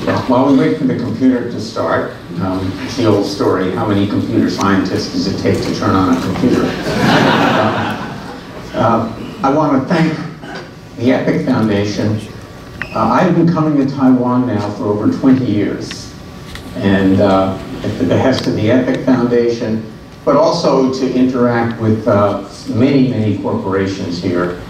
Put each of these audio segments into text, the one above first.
While we wait for the computer to start, it's the old story, how many computer scientists does it take to turn on a computer? I want to thank the EPIC Foundation. I've been coming to Taiwan now for over 20 years, and at the behest of the EPIC Foundation, but also to interact with many, many corporations here.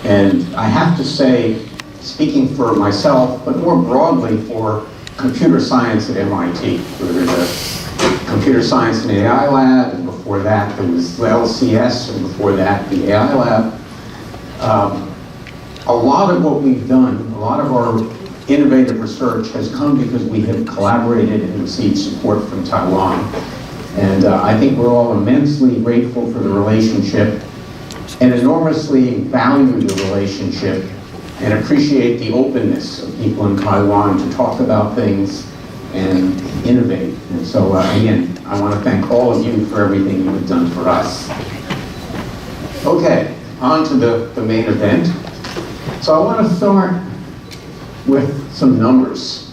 And I have to say, speaking for myself, but more broadly for computer science at MIT. There was a computer science and AI lab, and before that there was the LCS, and before that the AI lab. A lot of what we've done, a lot of our innovative research has come because we have collaborated and received support from Taiwan. And I think we're all immensely grateful for the relationship and enormously value the relationship and appreciate the openness of people in Taiwan to talk about things and innovate. And so again, I want to thank all of you for everything you have done for us. Okay, on to the main event. So I want to start with some numbers.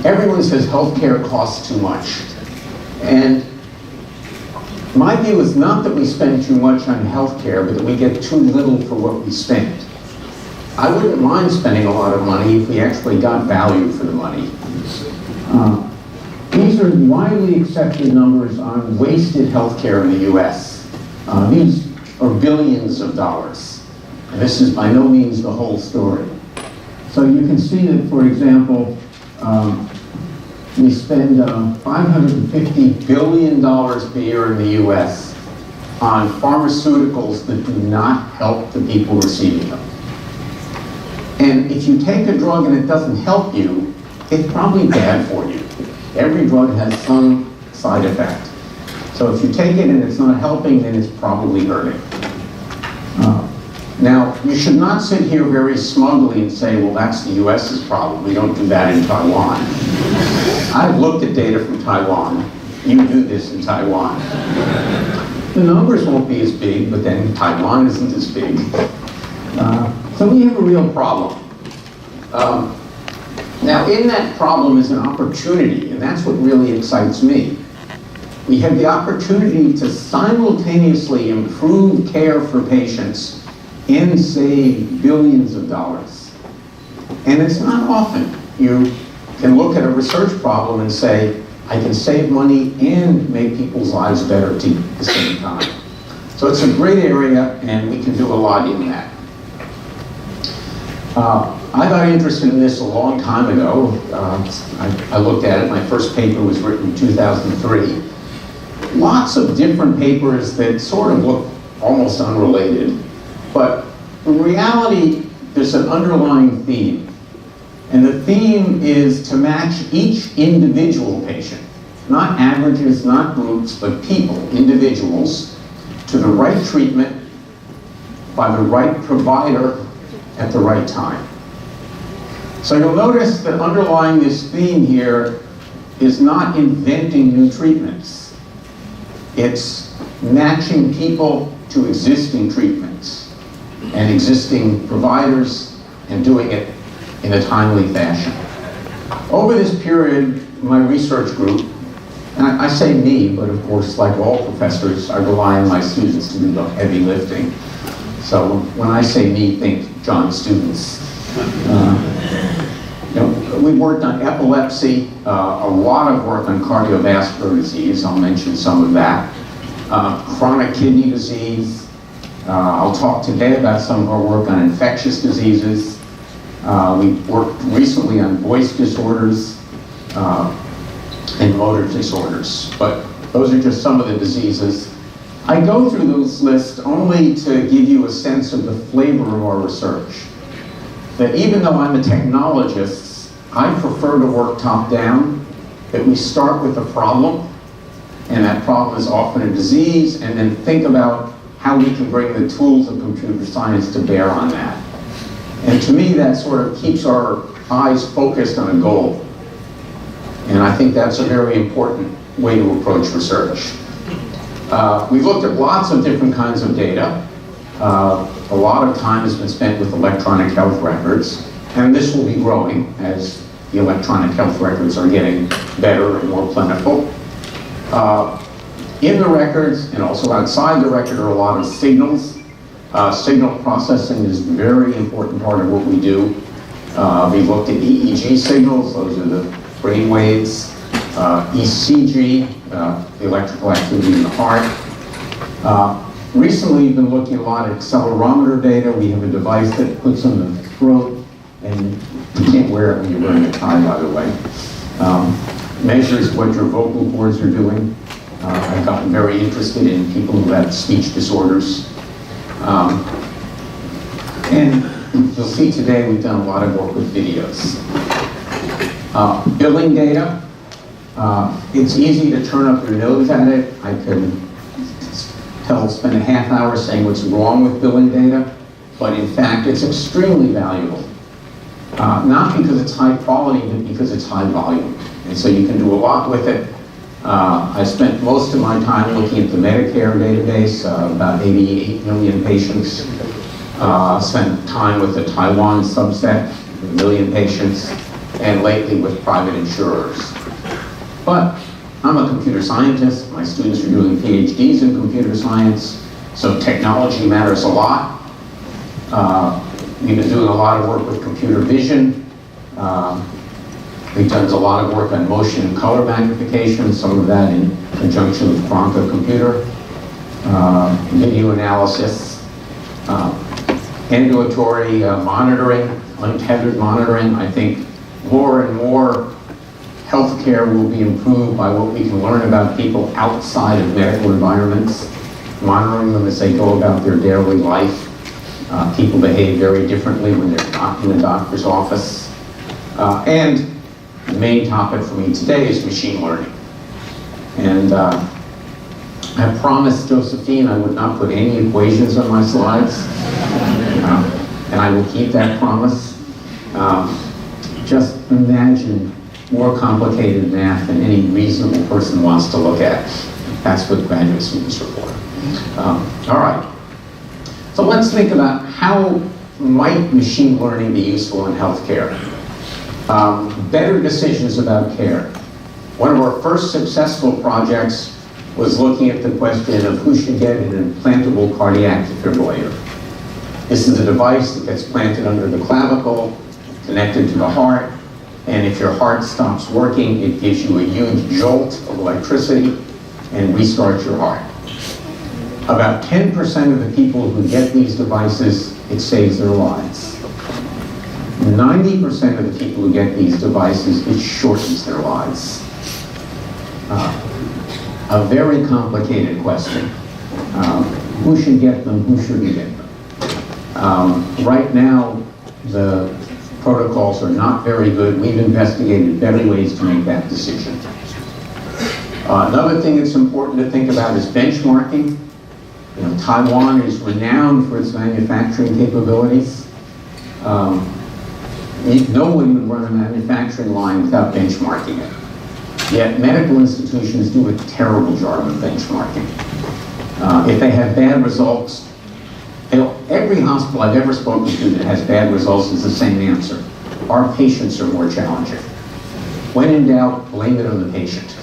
Everyone says healthcare costs too much. And my view is not that we spend too much on healthcare, but that we get too little for what we spend. I wouldn't mind spending a lot of money if we actually got value for the money. These are widely accepted numbers on wasted healthcare in the US. These are billions of dollars. And this is by no means the whole story. So you can see that, for example, we spend $550 billion per year in the US on pharmaceuticals that do not help the people receiving them. And if you take a drug and it doesn't help you, it's probably bad for you. Every drug has some side effect. So if you take it and it's not helping, then it's probably hurting. Now, you should not sit here very smugly and say, well, that's the US's problem. We don't do that in Taiwan. I've looked at data from Taiwan. You do this in Taiwan. The numbers won't be as big, but then Taiwan isn't as big. So we have a real problem. Now, in that problem is an opportunity, and that's what really excites me. We have the opportunity to simultaneously improve care for patients and save billions of dollars. And it's not often you can look at a research problem and say, I can save money and make people's lives better at the same time. So it's a great area, and we can do a lot in that. I got interested in this a long time ago. I looked at it. My first paper was written in 2003. Lots of different papers that sort of look almost unrelated. But in reality, there's an underlying theme. And the theme is to match each individual patient, not averages, not groups, but people, individuals, to the right treatment by the right provider at the right time. So you'll notice that underlying this theme here is not inventing new treatments. It's matching people to existing treatments and existing providers and doing it in a timely fashion. Over this period, my research group, and I say me, but of course, like all professors, I rely on my students to do the heavy lifting. So when I say me, think John's students. We worked on epilepsy, a lot of work on cardiovascular disease. I'll mention some of that. Chronic kidney disease. I'll talk today about some of our work on infectious diseases. We worked recently on voice disorders and motor disorders, but those are just some of the diseases. I go through those lists only to give you a sense of the flavor of our research. That even though I'm a technologist, I prefer to work top-down, that we start with a problem, and that problem is often a disease, and then think about how we can bring the tools of computer science to bear on that. And to me, that sort of keeps our eyes focused on a goal. And I think that's a very important way to approach research. We've looked at lots of different kinds of data. a lot of time has been spent with electronic health records, and this will be growing as the electronic health records are getting better and more plentiful. In the records and also outside the record are a lot of signals. Signal processing is a very important part of what we do. We looked at EEG signals, those are the brain waves, ECG, the electrical activity in the heart. Recently, we've been looking a lot at accelerometer data. We have a device that puts on the throat, and you can't wear it when you're wearing a tie, by the way. Measures what your vocal cords are doing. I've gotten very interested in people who have speech disorders. And you'll see today we've done a lot of work with videos. Billing data. It's easy to turn up your nose at it. I can spend a half hour saying what's wrong with billing data, but in fact it's extremely valuable. Not because it's high quality, but because it's high volume. And so you can do a lot with it. I spent most of my time looking at the Medicare database, about 88 million patients. Spent time with the Taiwan subset, 1 million patients, and lately with private insurers. But I'm a computer scientist. My students are doing PhDs in computer science, so technology matters a lot. We've been doing a lot of work with computer vision. We've done a lot of work on motion and color magnification, some of that in conjunction with Bronco Computer, video analysis, ambulatory monitoring, untethered monitoring. I think more and more healthcare will be improved by what we can learn about people outside of medical environments, monitoring them as they go about their daily life. People behave very differently when they're not in the doctor's office. And the main topic for me today is machine learning. And I promised Josephine I would not put any equations on my slides. And I will keep that promise. Just imagine more complicated math than any reasonable person wants to look at. That's what graduate students are for. All right. So let's think about how might machine learning be useful in healthcare. Better decisions about care. One of our first successful projects was looking at the question of who should get an implantable cardiac defibrillator. This is a device that gets planted under the clavicle, connected to the heart, and if your heart stops working, it gives you a huge jolt of electricity and restarts your heart. About 10% of the people who get these devices, it saves their lives. 90% of the people who get these devices, it shortens their lives. A very complicated question. Who should get them, who shouldn't get them? Right now, the protocols are not very good. We've investigated better ways to make that decision. Another thing that's important to think about is benchmarking. You know, Taiwan is renowned for its manufacturing capabilities. No one would run a manufacturing line without benchmarking it. Yet medical institutions do a terrible job of benchmarking. If they have bad results, every hospital I've ever spoken to that has bad results is the same answer. Our patients are more challenging. When in doubt, blame it on the patient.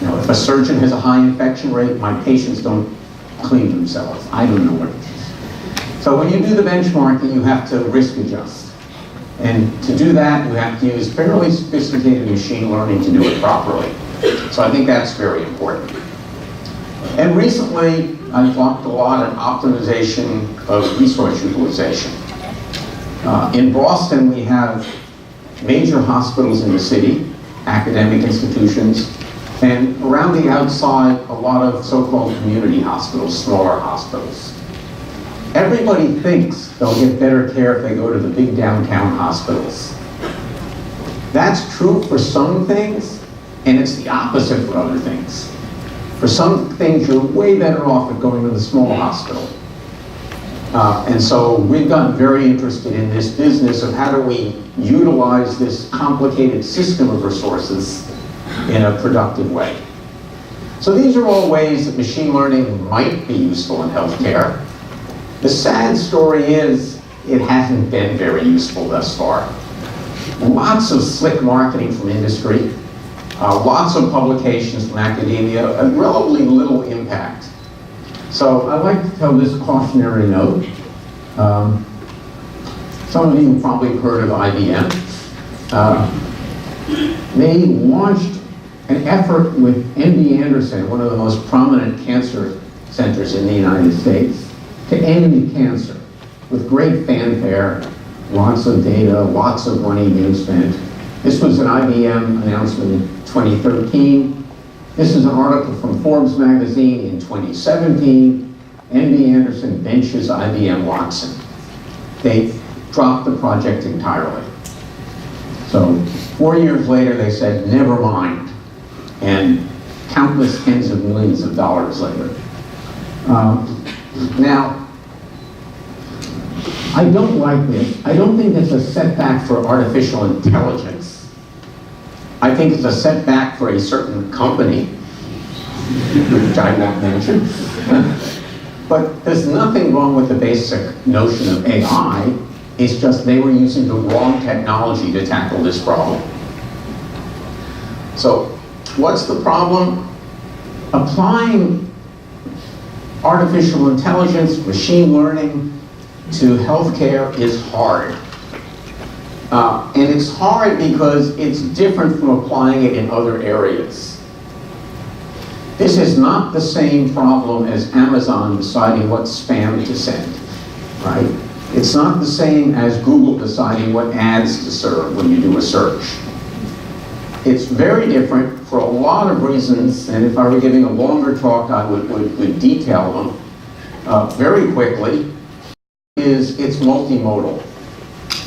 You know, if a surgeon has a high infection rate, my patients don't clean themselves. I don't know what it is. So when you do the benchmarking, you have to risk adjust. And to do that, you have to use fairly sophisticated machine learning to do it properly. So I think that's very important. And recently, I've talked a lot on optimization of resource utilization. In Boston, we have major hospitals in the city, academic institutions, and around the outside, a lot of so-called community hospitals, smaller hospitals. Everybody thinks they'll get better care if they go to the big downtown hospitals. That's true for some things, and it's the opposite for other things. For some things, you're way better off at going to the small hospital. And so we've gotten very interested in this business of how do we utilize this complicated system of resources in a productive way. So these are all ways that machine learning might be useful in healthcare. The sad story is it hasn't been very useful thus far. Lots of slick marketing from industry, lots of publications from academia, and relatively little impact. So I'd like to tell this cautionary note. Some of you have probably heard of IBM. They launched an effort with MD Anderson, one of the most prominent cancer centers in the United States, to end cancer with great fanfare, lots of data, lots of money being spent. This was an IBM announcement in 2013. This is an article from Forbes magazine in 2017. MD Anderson benches IBM Watson. They dropped the project entirely. So 4 years later, they said, never mind. And countless tens of millions of dollars later. Now, I don't like this. I don't think it's a setback for artificial intelligence. I think it's a setback for a certain company, which I won't mention. But there's nothing wrong with the basic notion of AI. It's just they were using the wrong technology to tackle this problem. So, what's the problem? Applying artificial intelligence, machine learning to healthcare is hard. And it's hard because it's different from applying it in other areas. This is not the same problem as Amazon deciding what spam to send, right? It's not the same as Google deciding what ads to serve when you do a search. It's very different for a lot of reasons, and if I were giving a longer talk, I would detail them very quickly. It's multimodal.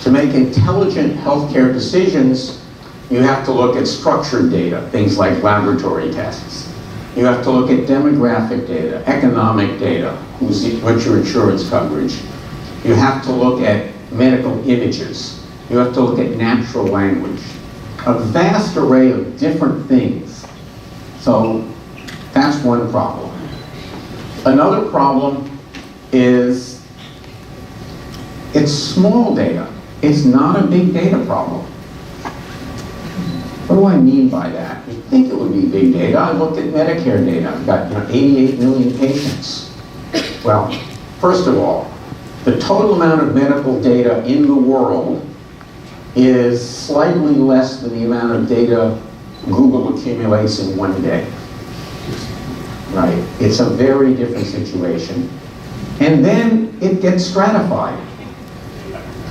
To make intelligent healthcare decisions, you have to look at structured data, things like laboratory tests. You have to look at demographic data, economic data, what's your insurance coverage. You have to look at medical images. You have to look at natural language. A vast array of different things. So that's one problem. Another problem is it's small data. It's not a big data problem. What do I mean by that? You'd think it would be big data. I looked at Medicare data. I've got 88 million patients. Well, first of all, the total amount of medical data in the world is slightly less than the amount of data Google accumulates in one day. Right? It's a very different situation. And then it gets stratified.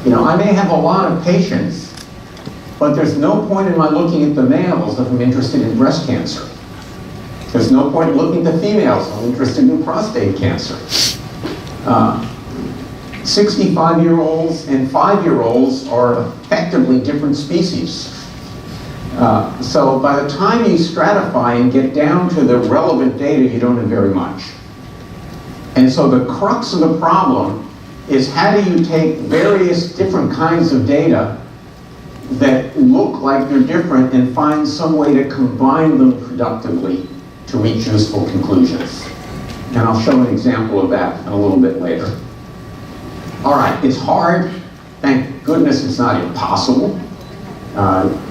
You know, I may have a lot of patients, but there's no point in my looking at the males if I'm interested in breast cancer. There's no point in looking at the females if I'm interested in prostate cancer. 65-year-olds and 5-year-olds are effectively different species. So by the time you stratify and get down to the relevant data, you don't have very much. And so the crux of the problem is how do you take various different kinds of data that look like they're different and find some way to combine them productively to reach useful conclusions. And I'll show an example of that a little bit later. All right, it's hard. Thank goodness it's not impossible.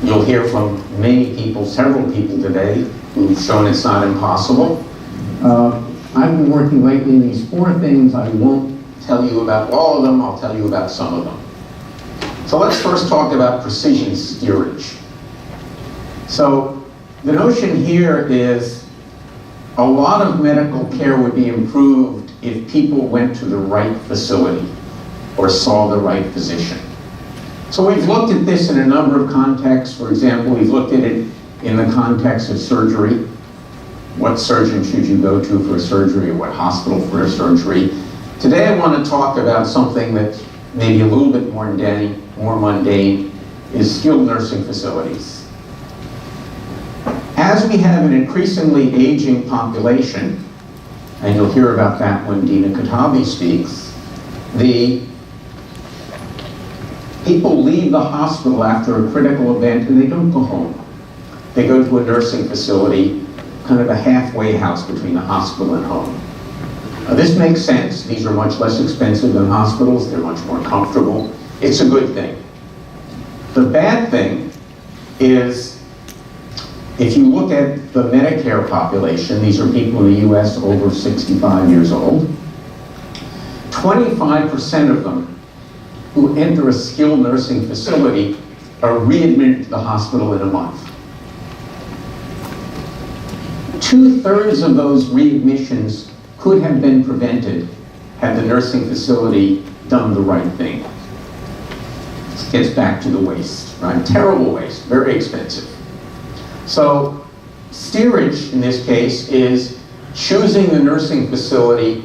You'll hear from many people, several people today, who've shown it's not impossible. I've been working lately in these 4 things. I won't tell you about all of them, I'll tell you about some of them. So let's first talk about precision steerage. So the notion here is a lot of medical care would be improved if people went to the right facility or saw the right physician. So we've looked at this in a number of contexts. For example, we've looked at it in the context of surgery. What surgeon should you go to for a surgery, or what hospital for a surgery? Today I want to talk about something that's maybe a little bit more mundane, is skilled nursing facilities. As we have an increasingly aging population, and you'll hear about that when Dina Katabi speaks, the people leave the hospital after a critical event and they don't go home. They go to a nursing facility, kind of a halfway house between the hospital and home. This makes sense. These are much less expensive than hospitals. They're much more comfortable. It's a good thing. The bad thing is, if you look at the Medicare population, these are people in the US over 65 years old, 25% of them who enter a skilled nursing facility are readmitted to the hospital in a month. 2/3 of those readmissions could have been prevented had the nursing facility done the right thing. This gets back to the waste, right? Terrible waste, very expensive. So steerage in this case is choosing the nursing facility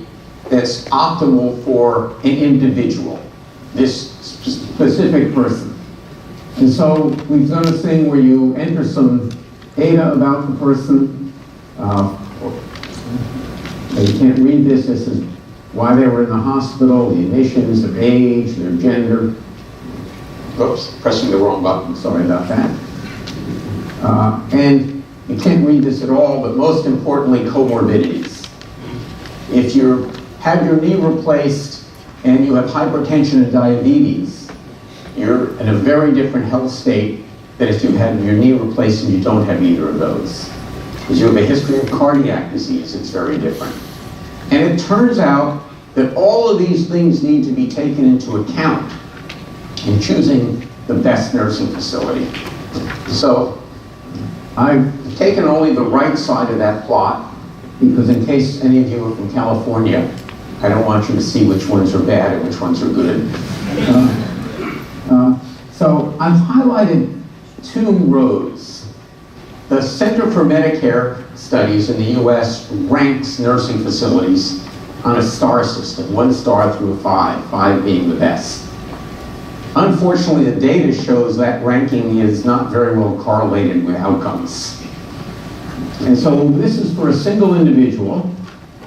that's optimal for an individual, this specific person. And so we've done a thing where you enter some data about the person. You can't read this. This is why they were in the hospital, the admissions, their age, their gender. Oops, pressing the wrong button. Sorry about that. And you can't read this at all, but most importantly, comorbidities. If you have your knee replaced and you have hypertension and diabetes, you're in a very different health state than if you had your knee replaced and you don't have either of those. Because you have a history of cardiac disease, it's very different. And it turns out that all of these things need to be taken into account in choosing the best nursing facility. So I've taken only the right side of that plot, because in case any of you are from California, I don't want you to see which ones are bad and which ones are good. So I've highlighted two rows. The Center for Medicare Studies in the US ranks nursing facilities on a star system, 1 star through 5, 5 being the best. Unfortunately, the data shows that ranking is not very well correlated with outcomes. And so this is for a single individual,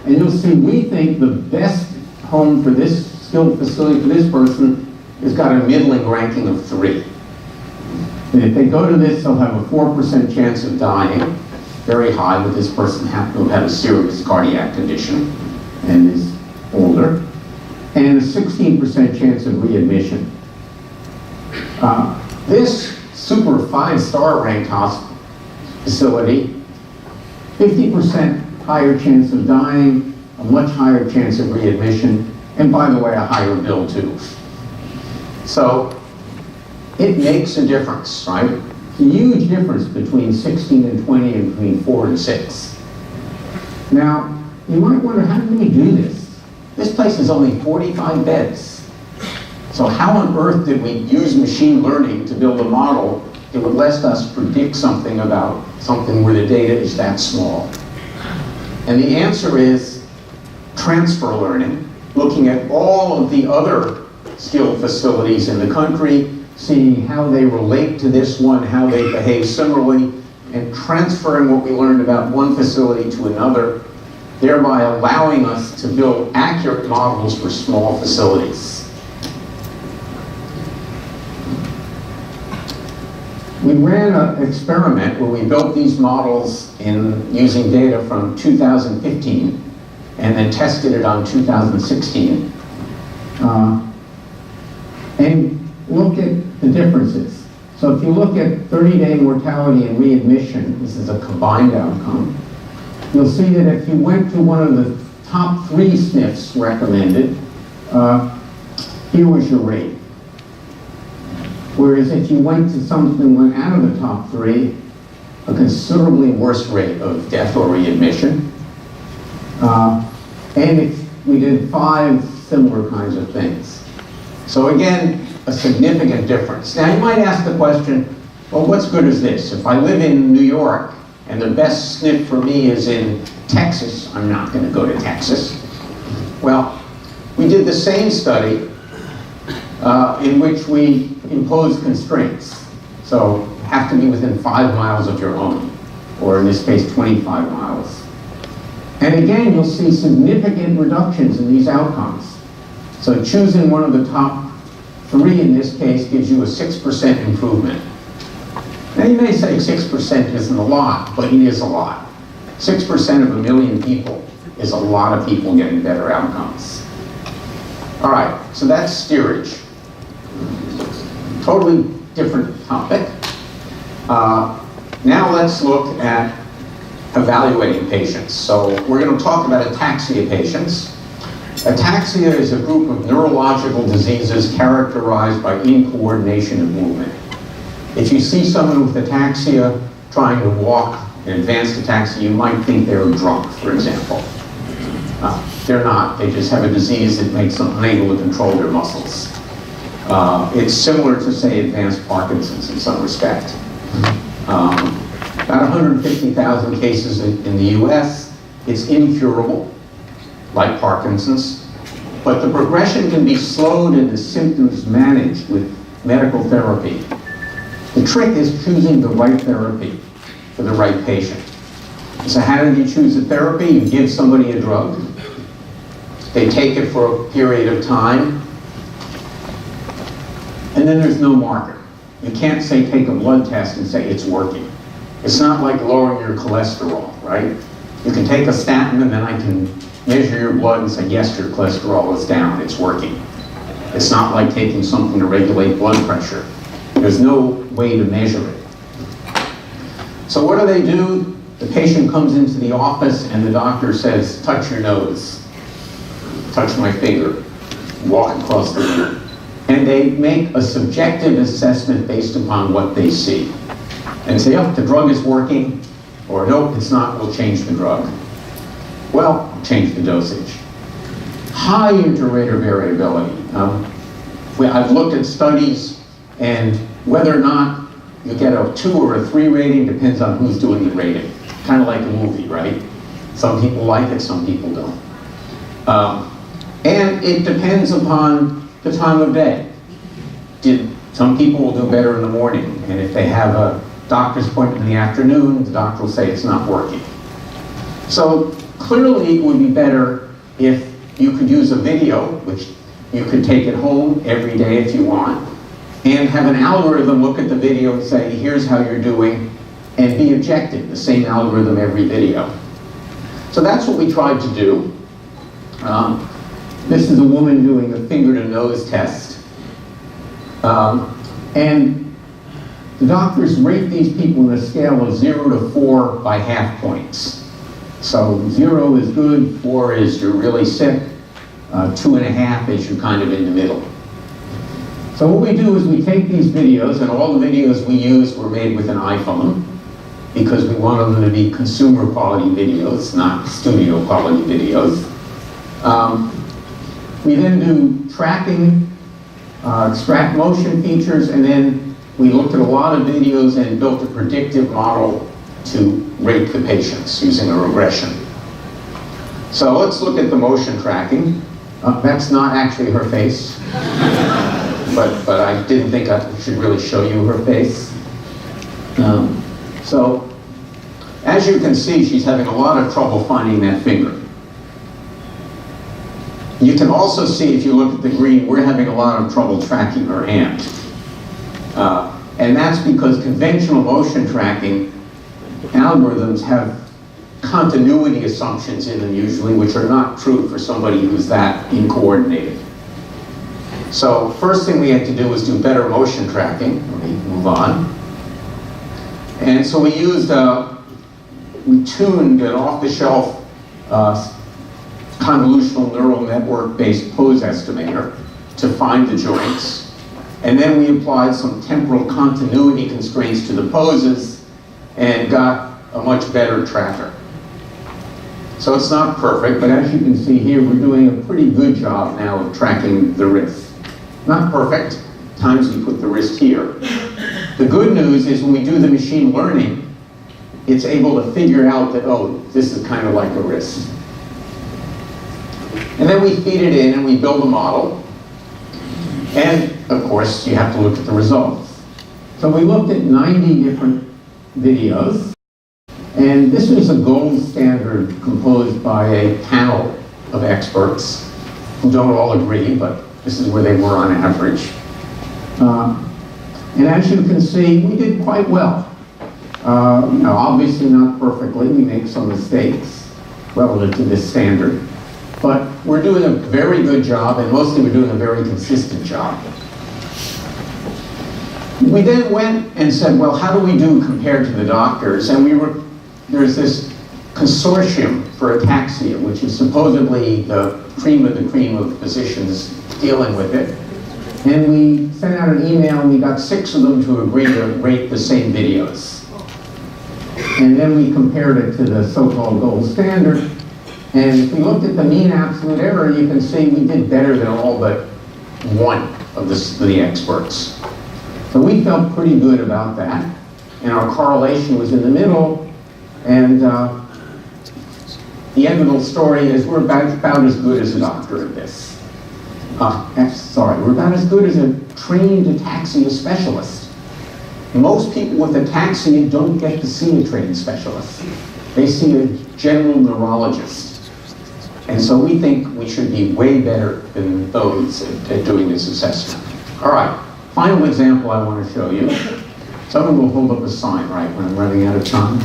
and you'll see we think the best home for this skilled facility for this person has got a middling ranking of 3. And if they go to this, they'll have a 4% chance of dying, very high, with this person who had a serious cardiac condition and is older, and a 16% chance of readmission. This super 5-star ranked hospital facility, 50% higher chance of dying, a much higher chance of readmission, and by the way, a higher bill too. So it makes a difference, right? A huge difference between 16 and 20 and between 4 and 6. Now, you might wonder, how did we do this? This place is only 45 beds. So how on earth did we use machine learning to build a model that would let us predict something about something where the data is that small? And the answer is transfer learning, looking at all of the other skilled facilities in the country, seeing how they relate to this one, how they behave similarly, and transferring what we learned about one facility to another, thereby allowing us to build accurate models for small facilities. We ran an experiment where we built these models using data from 2015 and then tested it on 2016 and looked at the differences. So if you look at 30-day mortality and readmission, this is a combined outcome, you'll see that if you went to one of the top 3 SNFs recommended, here was your rate. Whereas if you went to something that went out of the top 3, a considerably worse rate of death or readmission. And if we did 5 similar kinds of things. So again, a significant difference. Now you might ask the question, well, what's good is this? If I live in New York and the best SNF for me is in Texas, I'm not going to go to Texas. Well, we did the same study in which we imposed constraints. So have to be within 5 miles of your home, or in this case, 25 miles. And again, you'll see significant reductions in these outcomes. So choosing one of the top 3 in this case gives you a 6% improvement. Now you may say 6% isn't a lot, but it is a lot. 6% of 1 million people is a lot of people getting better outcomes. All right, so that's steerage. Totally different topic. Now let's look at evaluating patients. So we're going to talk about ataxia patients. Ataxia is a group of neurological diseases characterized by incoordination of movement. If you see someone with ataxia trying to walk, an advanced ataxia, you might think they're drunk, for example. They're not. They just have a disease that makes them unable to control their muscles. It's similar to, say, advanced Parkinson's in some respect. About 150,000 cases in the US. It's incurable, like Parkinson's, but the progression can be slowed and the symptoms managed with medical therapy. The trick is choosing the right therapy for the right patient. So how do you choose a therapy? You give somebody a drug. They take it for a period of time, and then there's no marker. You can't say take a blood test and say it's working. It's not like lowering your cholesterol, right? You can take a statin and then I can measure your blood and say, yes, your cholesterol is down, it's working. It's not like taking something to regulate blood pressure. There's no way to measure it. So what do? The patient comes into the office and the doctor says, touch your nose, touch my finger, walk across the room. And they make a subjective assessment based upon what they see. And say, oh, the drug is working, or nope, it's not, we'll change the drug. Well, change the dosage. High inter-rater variability. I've looked at studies, and whether or not you get a 2 or a 3 rating depends on who's doing the rating. Kind of like a movie, right? Some people like it, some people don't. And it depends upon the time of day. Some people will do better in the morning, and if they have a doctor's appointment in the afternoon, the doctor will say it's not working. So clearly it would be better if you could use a video, which you could take it home every day if you want, and have an algorithm look at the video and say, here's how you're doing, and be objective, the same algorithm every video. So that's what we tried to do. This is a woman doing a finger-to-nose test. And the doctors rate these people on a scale of 0 to 4 by half points. So 0 is good, 4 is you're really sick, 2.5 is you're kind of in the middle. So what we do is we take these videos, and all the videos we used were made with an iPhone, because we wanted them to be consumer quality videos, not studio quality videos. We then do tracking, extract motion features, and then we looked at a lot of videos and built a predictive model to rate the patients using a regression. So let's look at the motion tracking. That's not actually her face, but I didn't think I should really show you her face. So as you can see, she's having a lot of trouble finding that finger. You can also see, if you look at the green, we're having a lot of trouble tracking her hand. And that's because conventional motion tracking algorithms have continuity assumptions in them usually, which are not true for somebody who's that incoordinated. So first thing we had to do was do better motion tracking. Let me move on. And so we used, we tuned an off-the-shelf convolutional neural network-based pose estimator to find the joints. And then we applied some temporal continuity constraints to the poses and got a much better tracker. So it's not perfect, but as you can see here, we're doing a pretty good job now of tracking the wrist. Not perfect. Times we put the wrist here. The good news is when we do the machine learning, it's able to figure out that, oh, this is kind of like a wrist. And then we feed it in and we build a model. And of course, you have to look at the results. So we looked at 90 different videos. And this is a gold standard composed by a panel of experts who don't all agree, but this is where they were on average. And as you can see, we did quite well. Obviously not perfectly, we make some mistakes. relative to this standard. But we're doing a very good job, and mostly we're doing a very consistent job. We then went and said, well, how do we do compared to the doctors? And there's this consortium for ataxia, which is supposedly the cream of physicians dealing with it. And we sent out an email, and we got 6 of them to agree to rate the same videos. And then we compared it to the so-called gold standard. And if we looked at the mean absolute error, you can see we did better than all but one of the experts. So we felt pretty good about that. And our correlation was in the middle. And the end of the story is we're about as good as a doctor at this. We're about as good as a trained ataxia specialist. Most people with ataxia don't get to see a trained specialist. They see a general neurologist. And so we think we should be way better than those at doing this assessment. All right, final example I want to show you. Someone will hold up a sign, right, when I'm running out of time.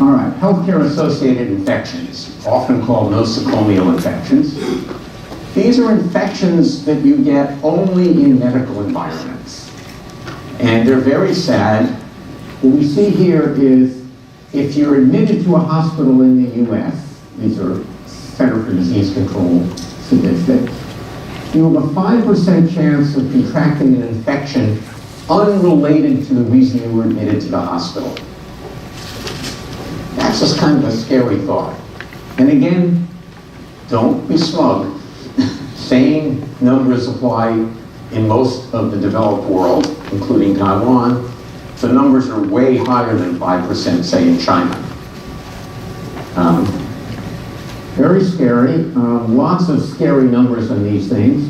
All right, healthcare-associated infections, often called nosocomial infections. These are infections that you get only in medical environments. And they're very sad. What we see here is if you're admitted to a hospital in the US, these are Center for Disease Control statistics, you have a 5% chance of contracting an infection unrelated to the reason you were admitted to the hospital. That's just kind of a scary thought. And again, don't be smug. Same numbers apply in most of the developed world, including Taiwan. The numbers are way higher than 5%, say, in China. Very scary. Lots of scary numbers on these things.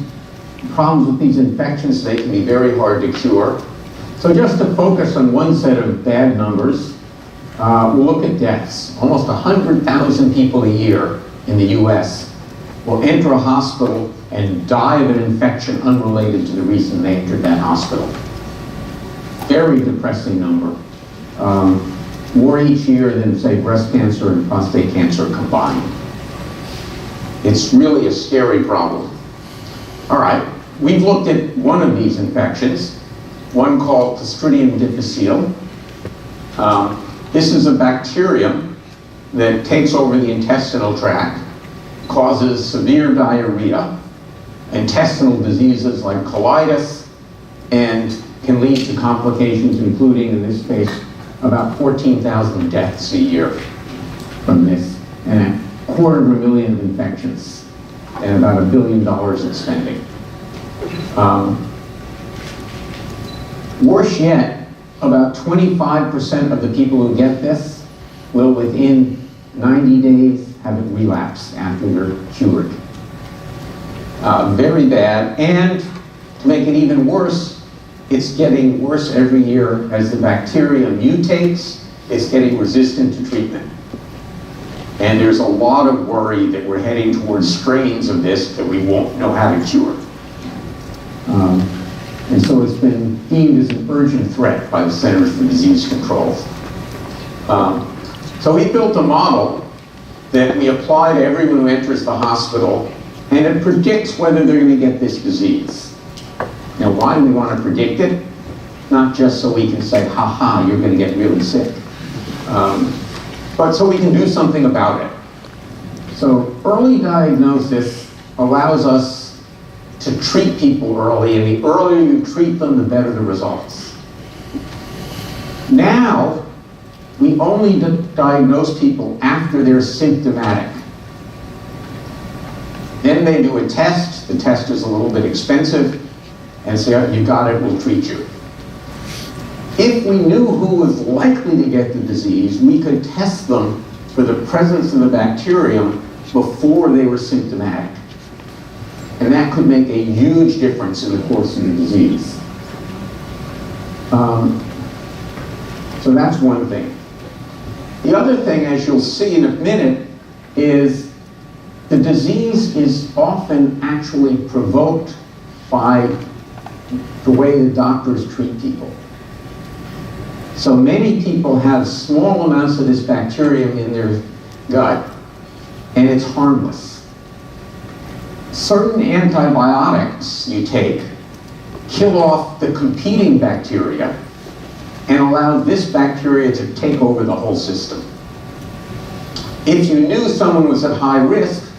Problems with these infections, they can be very hard to cure. So just to focus on one set of bad numbers, we'll look at deaths. Almost 100,000 people a year in the US will enter a hospital and die of an infection unrelated to the reason they entered that hospital. Very depressing number. More each year than, say, breast cancer and prostate cancer combined. It's really a scary problem. All right, we've looked at one of these infections, one called Clostridium difficile. This is a bacterium that takes over the intestinal tract, causes severe diarrhea, intestinal diseases like colitis, and can lead to complications, including, in this case, about 14,000 deaths a year from this, and 250,000 infections, and about $1 billion in spending. Worse yet, about 25% of the people who get this will, within 90 days, have it relapse after they're cured. Very bad, and to make it even worse, it's getting worse every year as the bacteria mutates. It's getting resistant to treatment. And there's a lot of worry that we're heading towards strains of this that we won't know how to cure. And so it's been deemed as an urgent threat by the Centers for Disease Control. So we built a model that we apply to everyone who enters the hospital, and it predicts whether they're going to get this disease. Now, why do we want to predict it? Not just so we can say, ha-ha, you're going to get really sick. But so we can do something about it. So early diagnosis allows us to treat people early, and the earlier you treat them, the better the results. Now, we only diagnose people after they're symptomatic. Then they do a test. The test is a little bit expensive, and say, oh, you got it, we'll treat you. If we knew who was likely to get the disease, we could test them for the presence of the bacterium before they were symptomatic. And that could make a huge difference in the course of the disease. So that's one thing. The other thing, as you'll see in a minute, is the disease is often actually provoked by the way the doctors treat people. So many people have small amounts of this bacterium in their gut, and it's harmless. Certain antibiotics you take kill off the competing bacteria and allow this bacteria to take over the whole system. If you knew someone was at high risk,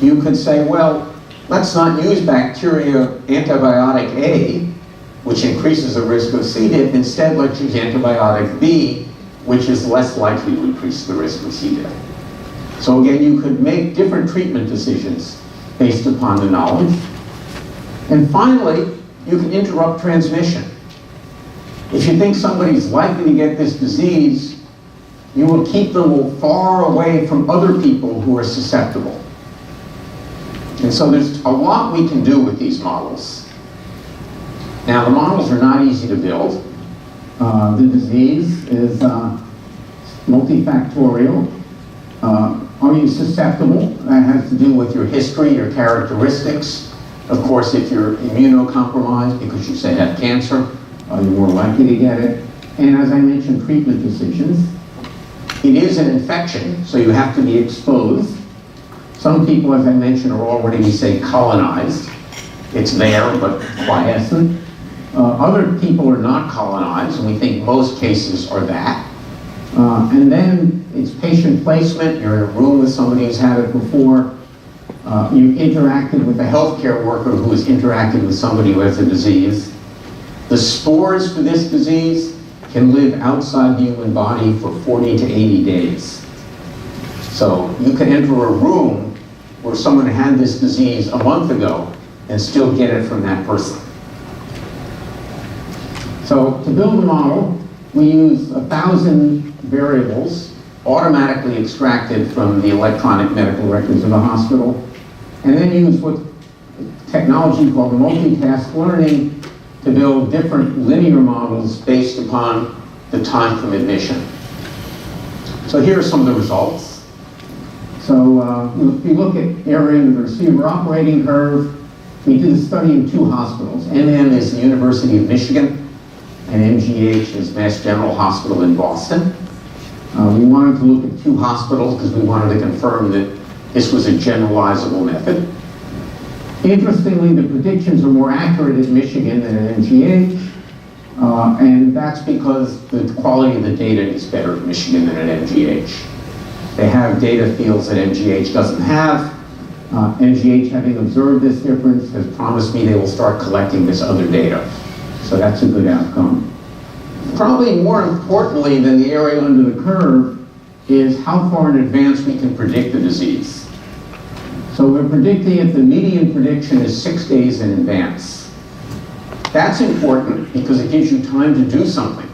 you could say, well, let's not use antibiotic A, which increases the risk of C. diff. Instead, let's use antibiotic B, which is less likely to increase the risk of C. diff. So again, you could make different treatment decisions based upon the knowledge. And finally, you can interrupt transmission. If you think somebody's likely to get this disease, you will keep them far away from other people who are susceptible. And so there's a lot we can do with these models. Now, the models are not easy to build. The disease is multifactorial. Are you susceptible? That has to do with your history, your characteristics. Of course, if you're immunocompromised because you say have cancer, you're more likely to get it. And as I mentioned, treatment decisions. It is an infection, so you have to be exposed. Some people, as I mentioned, are already, we say, colonized. It's there, but quiescent. Other people are not colonized, and we think most cases are that. And then it's patient placement. You're in a room with somebody who's had it before. You interacted with a healthcare worker who has interacted with somebody who has the disease. The spores for this disease can live outside the human body for 40 to 80 days. So you can enter a room where someone had this disease a month ago and still get it from that person. So to build a model, we use 1,000 variables automatically extracted from the electronic medical records of the hospital, and then use what technology called multitask learning to build different linear models based upon the time from admission. So here are some of the results. So if you look at area under the receiver operating curve, we did a study in 2 hospitals. MM is the University of Michigan, and MGH is Mass General Hospital in Boston. We wanted to look at 2 hospitals because we wanted to confirm that this was a generalizable method. Interestingly, the predictions are more accurate at Michigan than at MGH, and that's because the quality of the data is better at Michigan than at MGH. They have data fields that MGH doesn't have. MGH, having observed this difference, has promised me they will start collecting this other data. So that's a good outcome. Probably more importantly than the area under the curve is how far in advance we can predict the disease. So we're predicting it, the median prediction is 6 days in advance. That's important because it gives you time to do something,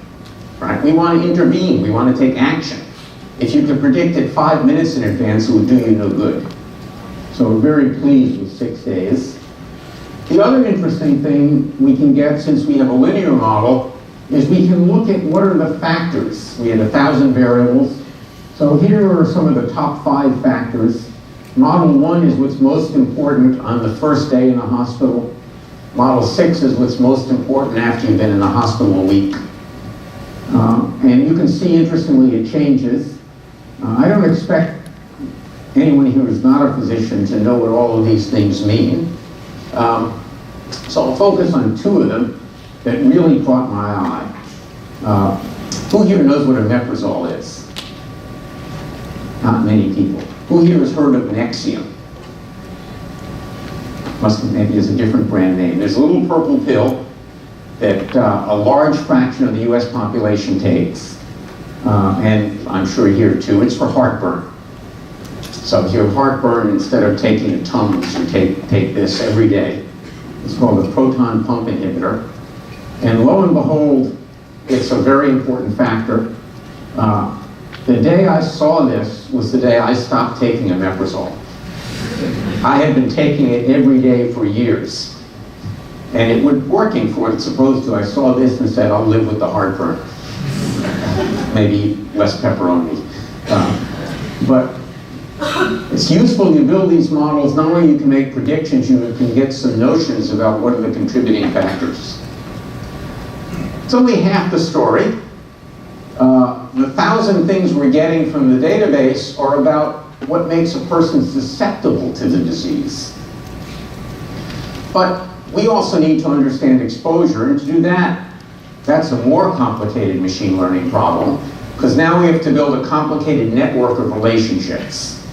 right? We want to intervene, we want to take action. If you could predict it 5 minutes in advance, it would do you no good. So we're very pleased with 6 days. The other interesting thing we can get, since we have a linear model, is we can look at what are the factors. We had 1,000 variables. So here are some of the top 5 factors. Model 1 is what's most important on the first day in the hospital. Model 6 is what's most important after you've been in the hospital a week. And you can see, interestingly, it changes. I don't expect anyone here who's not a physician to know what all of these things mean. So I'll focus on 2 of them that really caught my eye. Who here knows what omeprazole is? Not many people. Who here has heard of Nexium? Maybe it's a different brand name. There's a little purple pill that a large fraction of the US population takes. And I'm sure here too, it's for heartburn. So if you have heartburn, instead of taking a Tums, you take this every day. It's called a proton pump inhibitor. And lo and behold, it's a very important factor. The day I saw this was the day I stopped taking omeprazole. I had been taking it every day for years. And it was working for what it's supposed to. I saw this and said, I'll live with the heartburn. Maybe less pepperoni. But it's useful to build these models. Not only you can make predictions, you can get some notions about what are the contributing factors. It's only half the story. the 1,000 things we're getting from the database are about what makes a person susceptible to the disease. But we also need to understand exposure, and to do that, that's a more complicated machine learning problem, because now we have to build a complicated network of relationships.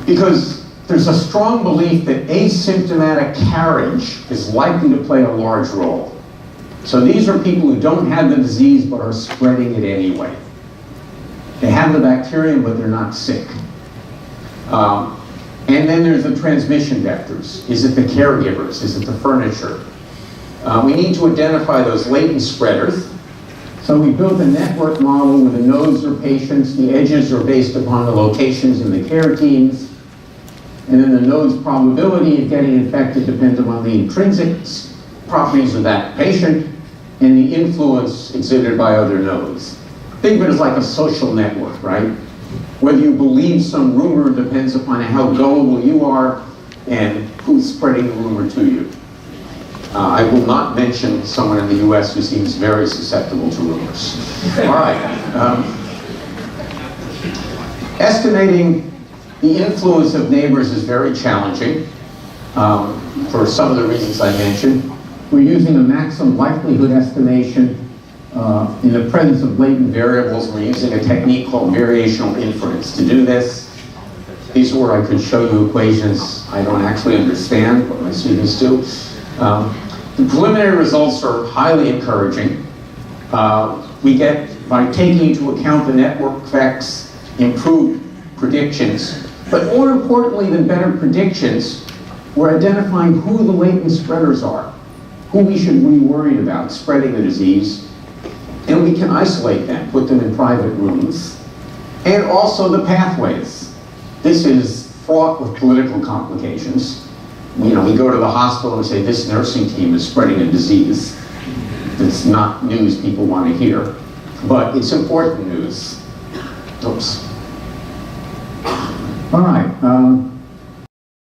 Because there's a strong belief that asymptomatic carriage is likely to play a large role. So these are people who don't have the disease but are spreading it anyway. They have the bacterium but they're not sick. And then there's the transmission vectors. Is it the caregivers? Is it the furniture? We need to identify those latent spreaders. So we built a network model where the nodes are patients, the edges are based upon the locations in the care teams, and then the node's probability of getting infected depends upon the intrinsic properties of that patient and the influence exhibited by other nodes. Think of it as like a social network, right? Whether you believe some rumor depends upon how gullible you are and who's spreading the rumor to you. I will not mention someone in the US who seems very susceptible to rumors. All right. Estimating the influence of neighbors is very challenging for some of the reasons I mentioned. We're using a maximum likelihood estimation in the presence of latent variables. We're using a technique called variational inference to do this. These are where I could show you equations I don't actually understand, but my students do. The preliminary results are highly encouraging. We get, by taking into account the network effects, improved predictions. But more importantly than better predictions, we're identifying who the latent spreaders are, who we should be worried about spreading the disease, and we can isolate them, put them in private rooms, and also the pathways. This is fraught with political complications. You know, we go to the hospital and say, this nursing team is spreading a disease. It's not news people want to hear, but it's important news. Oops. All right,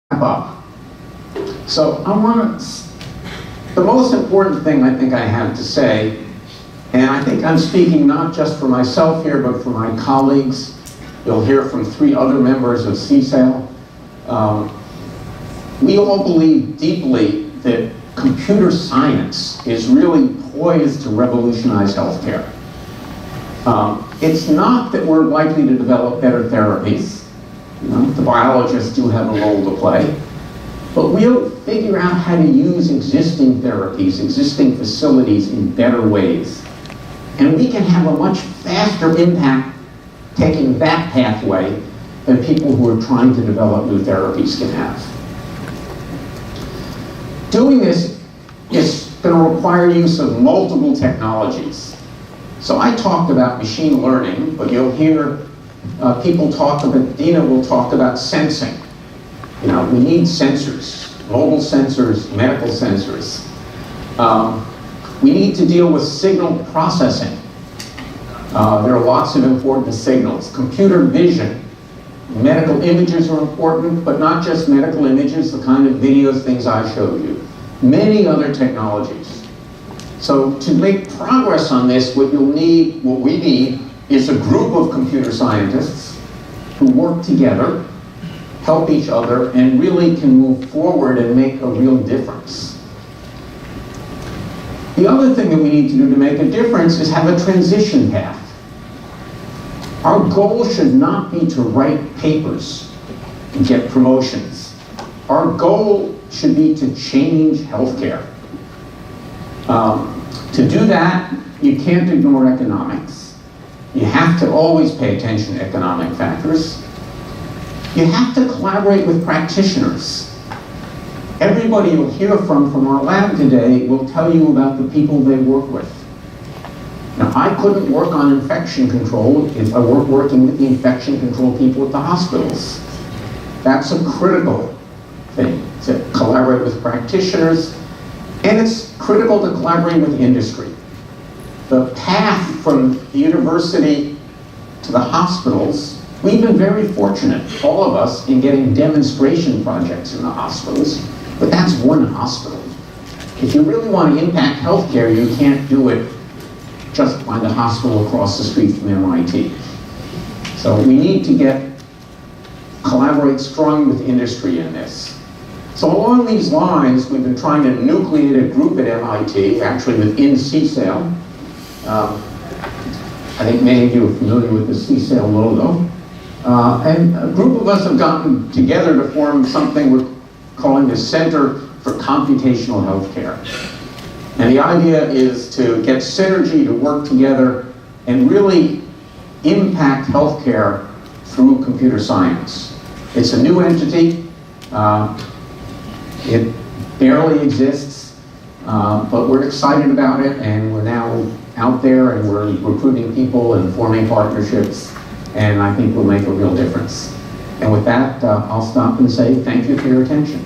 wrap up. So the most important thing I think I have to say, and I think I'm speaking not just for myself here, but for my colleagues. You'll hear from 3 other members of CSAIL. We all believe deeply that computer science is really poised to revolutionize healthcare. It's not that we're likely to develop better therapies. You know, the biologists do have a role to play. But we'll figure out how to use existing therapies, existing facilities in better ways. And we can have a much faster impact taking that pathway than people who are trying to develop new therapies can have. Doing this is going to require use of multiple technologies. So I talked about machine learning, but you'll hear people talk about, Dina will talk about sensing. You know, we need sensors, mobile sensors, medical sensors. We need to deal with signal processing. There are lots of important signals. Computer vision. Medical images are important, but not just medical images, the kind of videos, things I showed you. Many other technologies. So to make progress on this, what we need is a group of computer scientists who work together, help each other, and really can move forward and make a real difference. The other thing that we need to do to make a difference is have a transition path. Our goal should not be to write papers and get promotions. Our goal should be to change healthcare. To do that, you can't ignore economics. You have to always pay attention to economic factors. You have to collaborate with practitioners. Everybody you'll hear from our lab today will tell you about the people they work with. Now, I couldn't work on infection control if I weren't working with the infection control people at the hospitals. That's a critical thing, to collaborate with practitioners, and it's critical to collaborate with industry. The path from the university to the hospitals, we've been very fortunate, all of us, in getting demonstration projects in the hospitals, but that's one hospital. If you really want to impact healthcare, you can't do it just by the hospital across the street from MIT. So we need to collaborate strongly with industry in this. So along these lines, we've been trying to nucleate a group at MIT, actually within CSAIL. I think many of you are familiar with the CSAIL logo. And a group of us have gotten together to form something we're calling the Center for Computational Healthcare. And the idea is to get synergy to work together and really impact healthcare through computer science. It's a new entity. It barely exists, but we're excited about it, and we're now out there and we're recruiting people and forming partnerships, and I think we'll make a real difference. And with that, I'll stop and say thank you for your attention.